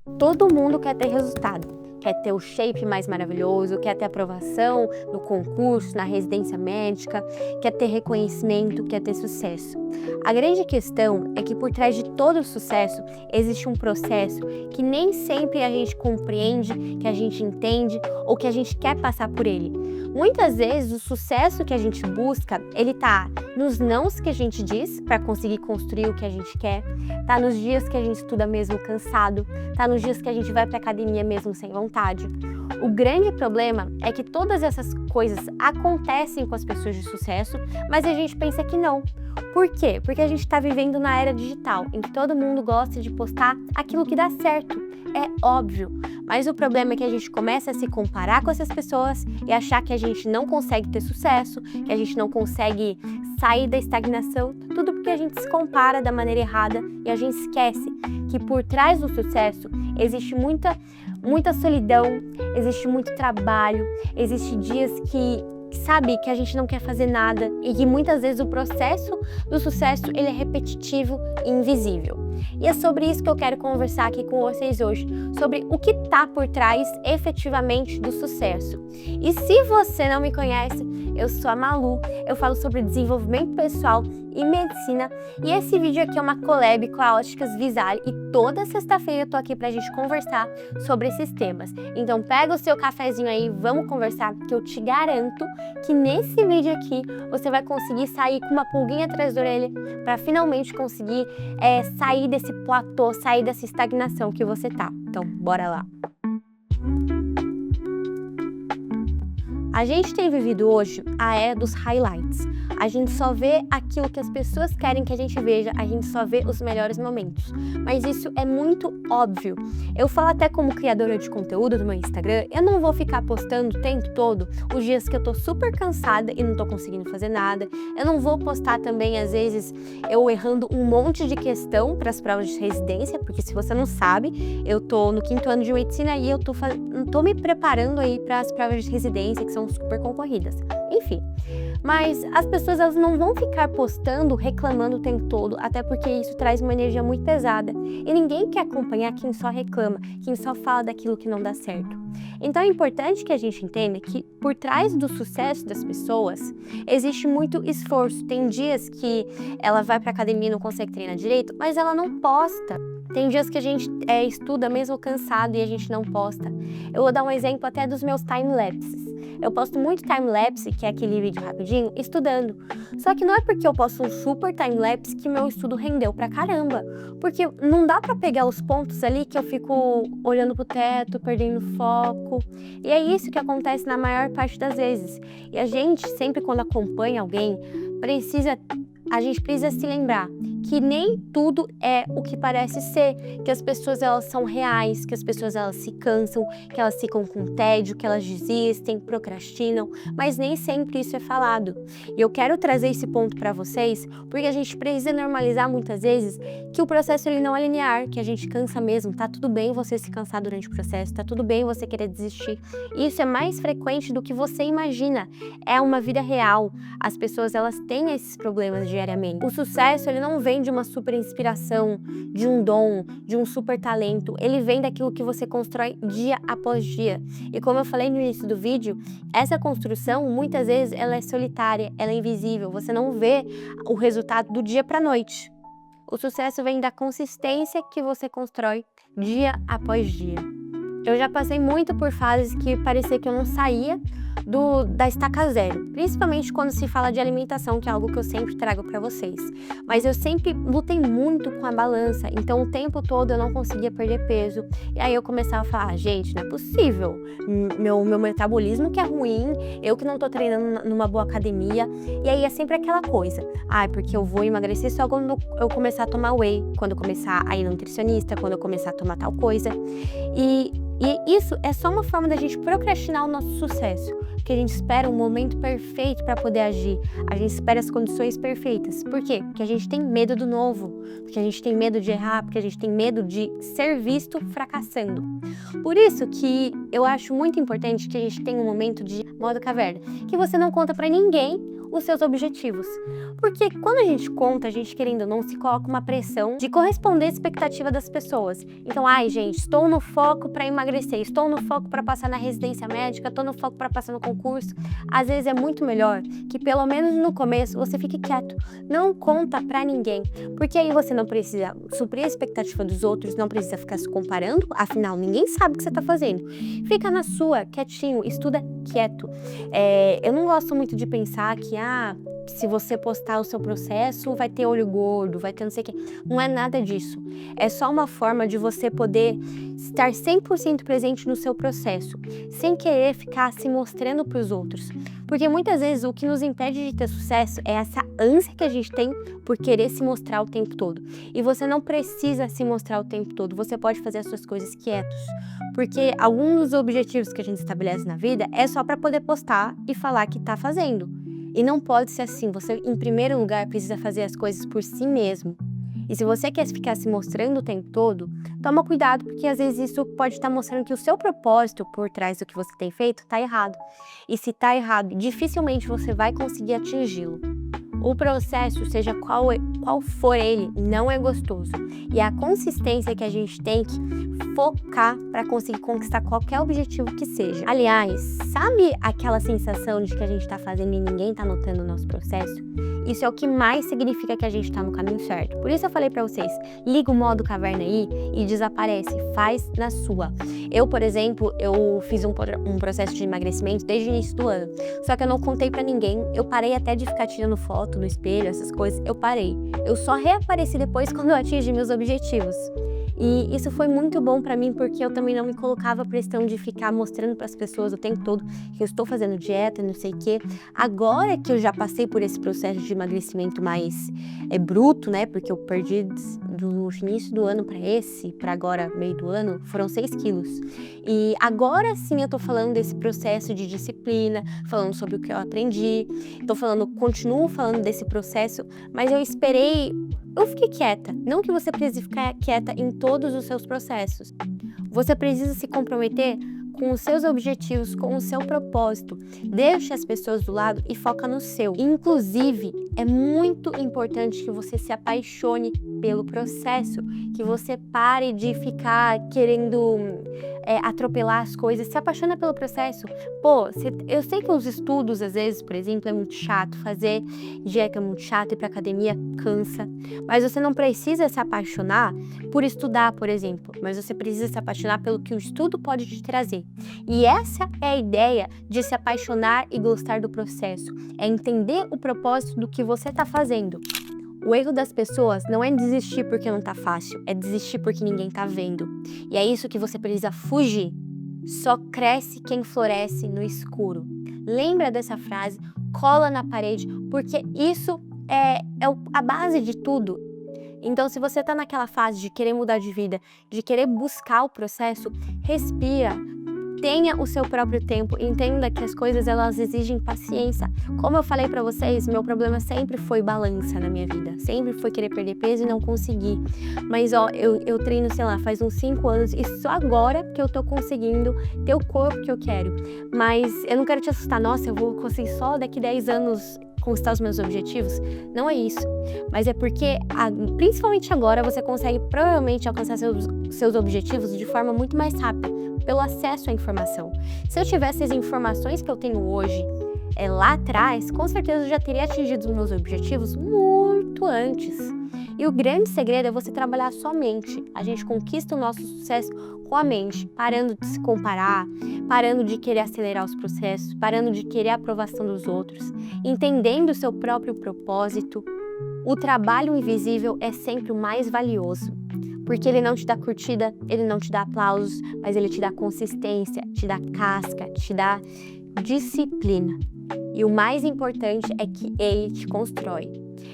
Todo mundo quer ter resultado, quer ter o shape mais maravilhoso, quer ter aprovação no concurso, na residência médica, quer ter reconhecimento, quer ter sucesso. A grande questão é que por trás de todo o sucesso existe um processo que nem sempre a gente compreende, que a gente entende ou que a gente quer passar por ele. Muitas vezes o sucesso que a gente busca, ele tá nos nãos que a gente diz para conseguir construir o que a gente quer, tá nos dias que a gente estuda mesmo cansado, tá nos dias que a gente vai para academia mesmo sem vontade. O grande problema é que todas essas coisas acontecem com as pessoas de sucesso, mas a gente pensa que não. Por quê? Porque a gente está vivendo na era digital, em que todo mundo gosta de postar aquilo que dá certo. É óbvio, mas o problema é que a gente começa a se comparar com essas pessoas e achar que a gente não consegue ter sucesso, que a gente não consegue sair da estagnação, tudo porque a gente se compara da maneira errada e a gente esquece que por trás do sucesso existe muita solidão, existe muito trabalho, existe dias que a gente não quer fazer nada e que muitas vezes o processo do sucesso ele é repetitivo e invisível. E é sobre isso que eu quero conversar aqui com vocês hoje, sobre o que está por trás efetivamente do sucesso. E se você não me conhece, eu sou a Malu, eu falo sobre desenvolvimento pessoal e medicina e esse vídeo aqui é uma collab com a Óticas Visale e toda sexta-feira eu tô aqui pra gente conversar sobre esses temas. Então pega o seu cafezinho aí, vamos conversar, que eu te garanto que nesse vídeo aqui você vai conseguir sair com uma pulguinha atrás da orelha para finalmente conseguir sair desse platô, sair dessa estagnação que você tá. Então, bora lá! A gente tem vivido hoje a era dos highlights. A gente só vê aquilo que as pessoas querem que a gente veja, a gente só vê os melhores momentos. Mas isso é muito óbvio. Eu falo até como criadora de conteúdo do meu Instagram, eu não vou ficar postando o tempo todo os dias que eu tô super cansada e não tô conseguindo fazer nada. Eu não vou postar também, às vezes, eu errando um monte de questão para as provas de residência, porque se você não sabe, eu tô no 5º ano de medicina e eu tô me preparando aí para as provas de residência, que são super concorridas. Enfim, mas as pessoas elas não vão ficar postando, reclamando o tempo todo, até porque isso traz uma energia muito pesada. E ninguém quer acompanhar quem só reclama, quem só fala daquilo que não dá certo. Então é importante que a gente entenda que por trás do sucesso das pessoas existe muito esforço. Tem dias que ela vai para academia e não consegue treinar direito, mas ela não posta. Tem dias que a gente estuda mesmo cansado e a gente não posta. Eu vou dar um exemplo até dos meus time-lapses. Eu posto muito time-lapse, que é aquele vídeo rapidinho, estudando. Só que não é porque eu posto um super time-lapse que meu estudo rendeu pra caramba. Porque não dá pra pegar os pontos ali que eu fico olhando pro teto, perdendo foco. E é isso que acontece na maior parte das vezes. E a gente, sempre quando acompanha alguém, a gente precisa se lembrar que nem tudo é o que parece ser, que as pessoas elas são reais, que as pessoas elas se cansam, que elas ficam com tédio, que elas desistem, procrastinam, mas nem sempre isso é falado. E eu quero trazer esse ponto para vocês, porque a gente precisa normalizar muitas vezes que o processo ele não é linear, que a gente cansa mesmo, tá tudo bem você se cansar durante o processo, tá tudo bem você querer desistir. E isso é mais frequente do que você imagina. É uma vida real. As pessoas elas têm esses problemas diariamente. O sucesso ele não vem de uma super inspiração, de um dom, de um super talento. Ele vem daquilo que você constrói dia após dia. E como eu falei no início do vídeo, essa construção muitas vezes ela é solitária, ela é invisível. Você não vê o resultado do dia para a noite. O sucesso vem da consistência que você constrói dia após dia. Eu já passei muito por fases que parecia que eu não saía da estaca zero, principalmente quando se fala de alimentação, que é algo que eu sempre trago para vocês. Mas eu sempre lutei muito com a balança, então o tempo todo eu não conseguia perder peso. E aí eu começava a falar, gente, não é possível, meu metabolismo que é ruim, eu que não tô treinando numa boa academia. E aí é sempre aquela coisa, porque eu vou emagrecer só quando eu começar a tomar whey, quando eu começar a ir no nutricionista, quando eu começar a tomar tal coisa. E isso é só uma forma da gente procrastinar o nosso sucesso, porque a gente espera um momento perfeito para poder agir, a gente espera as condições perfeitas. Por quê? Porque a gente tem medo do novo, porque a gente tem medo de errar, porque a gente tem medo de ser visto fracassando. Por isso que eu acho muito importante que a gente tenha um momento de modo caverna, que você não conta para ninguém os seus objetivos. Porque quando a gente conta, a gente querendo ou não, se coloca uma pressão de corresponder à expectativa das pessoas. Então, ai gente, estou no foco para emagrecer, estou no foco para passar na residência médica, estou no foco para passar no concurso. Às vezes é muito melhor que pelo menos no começo você fique quieto, não conta para ninguém, porque aí você não precisa suprir a expectativa dos outros, não precisa ficar se comparando, afinal ninguém sabe o que você está fazendo. Fica na sua, quietinho, estuda quieto. Eu não gosto muito de pensar que se você postar o seu processo, vai ter olho gordo, vai ter não sei o quê. Não é nada disso. É só uma forma de você poder estar 100% presente no seu processo, sem querer ficar se mostrando para os outros. Porque muitas vezes o que nos impede de ter sucesso é essa ânsia que a gente tem por querer se mostrar o tempo todo. E você não precisa se mostrar o tempo todo, você pode fazer as suas coisas quietos. Porque alguns dos objetivos que a gente estabelece na vida é só para poder postar e falar que está fazendo. E não pode ser assim, você em primeiro lugar precisa fazer as coisas por si mesmo. E se você quer ficar se mostrando o tempo todo, toma cuidado, porque às vezes isso pode estar mostrando que o seu propósito por trás do que você tem feito está errado. E se está errado, dificilmente você vai conseguir atingi-lo. O processo, seja qual for ele, não é gostoso. E a consistência que a gente tem que focar para conseguir conquistar qualquer objetivo que seja. Aliás, sabe aquela sensação de que a gente está fazendo e ninguém está notando o nosso processo? Isso é o que mais significa que a gente está no caminho certo. Por isso eu falei para vocês, liga o modo caverna aí e desaparece, faz na sua. Eu, por exemplo, eu fiz um processo de emagrecimento desde o início do ano, só que eu não contei para ninguém, eu parei até de ficar tirando foto no espelho, essas coisas, eu parei. Eu só reapareci depois quando eu atingi meus objetivos. E isso foi muito bom pra mim, porque eu também não me colocava a pressão de ficar mostrando pras pessoas o tempo todo que eu estou fazendo dieta, não sei o quê. Agora que eu já passei por esse processo de emagrecimento mais bruto, né? Porque eu perdi do início do ano para agora, meio do ano, foram 6 quilos. E agora sim eu tô falando desse processo de disciplina, falando sobre o que eu aprendi, continuo falando desse processo, mas eu fiquei quieta. Não que você precise ficar quieta em todos os seus processos. Você precisa se comprometer com os seus objetivos, com o seu propósito. Deixe as pessoas do lado e foca no seu. Inclusive, é muito importante que você se apaixone pelo processo, que você pare de ficar querendo atropelar as coisas, se apaixona pelo processo. Eu sei que os estudos, às vezes, por exemplo, é muito chato, fazer dieta é muito chato, ir pra academia cansa, mas você não precisa se apaixonar por estudar, por exemplo, mas você precisa se apaixonar pelo que o estudo pode te trazer. E essa é a ideia de se apaixonar e gostar do processo, é entender o propósito do que você está fazendo. O erro das pessoas não é desistir porque não tá fácil, é desistir porque ninguém tá vendo. E é isso que você precisa fugir. Só cresce quem floresce no escuro. Lembra dessa frase, cola na parede, porque isso é a base de tudo. Então, se você tá naquela fase de querer mudar de vida, de querer buscar o processo, respira. Tenha o seu próprio tempo, entenda que as coisas elas exigem paciência. Como eu falei pra vocês, meu problema sempre foi balança na minha vida, sempre foi querer perder peso e não conseguir. Mas eu treino, sei lá, faz uns 5 anos e só agora que eu tô conseguindo ter o corpo que eu quero. Mas eu não quero te assustar, nossa, eu vou conseguir só daqui 10 anos conquistar os meus objetivos. Não é isso, mas é porque principalmente agora você consegue provavelmente alcançar seus objetivos de forma muito mais rápida, pelo acesso à informação. Se eu tivesse as informações que eu tenho hoje, lá atrás, com certeza eu já teria atingido os meus objetivos muito antes. E o grande segredo é você trabalhar sua mente. A gente conquista o nosso sucesso com a mente, parando de se comparar, parando de querer acelerar os processos, parando de querer a aprovação dos outros, entendendo o seu próprio propósito. O trabalho invisível é sempre o mais valioso. Porque ele não te dá curtida, ele não te dá aplausos, mas ele te dá consistência, te dá casca, te dá disciplina. E o mais importante é que ele te constrói.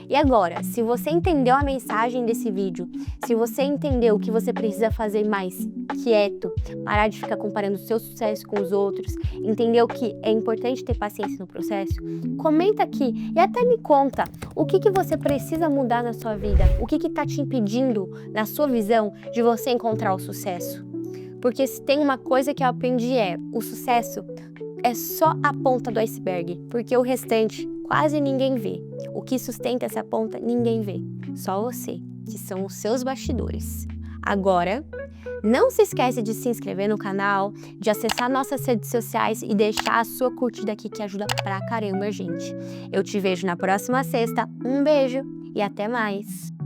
E agora, se você entendeu a mensagem desse vídeo, se você entendeu que você precisa fazer mais quieto, parar de ficar comparando o seu sucesso com os outros, entendeu que é importante ter paciência no processo, comenta aqui e até me conta o que você precisa mudar na sua vida, o que está te impedindo, na sua visão, de você encontrar o sucesso. Porque se tem uma coisa que eu aprendi o sucesso é só a ponta do iceberg, porque o restante, quase ninguém vê. O que sustenta essa ponta, ninguém vê. Só você, que são os seus bastidores. Agora, não se esquece de se inscrever no canal, de acessar nossas redes sociais e deixar a sua curtida aqui que ajuda pra caramba, gente. Eu te vejo na próxima sexta. Um beijo e até mais!